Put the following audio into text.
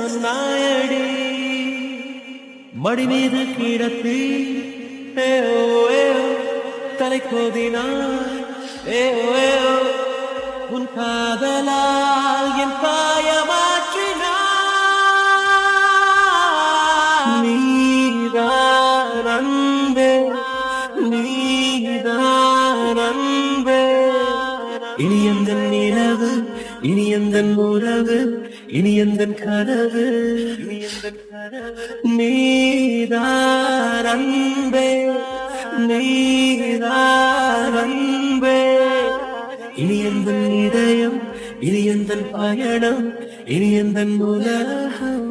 சொன்னாயடி மடி மீது கிடத்தி தலை கோதினாய் உன் காதலால் என் காயமாற்றினாய் நீதான் அன்பே நீதான் அன்பே இனி எந்த நிலவு இனி எந்த உறவு இனி எந்த கனவு நீதான் அன்பே நீதான் அன்பே இனி எந்த இதயம் இனி எந்த பயணம் இனி எந்த உலகம்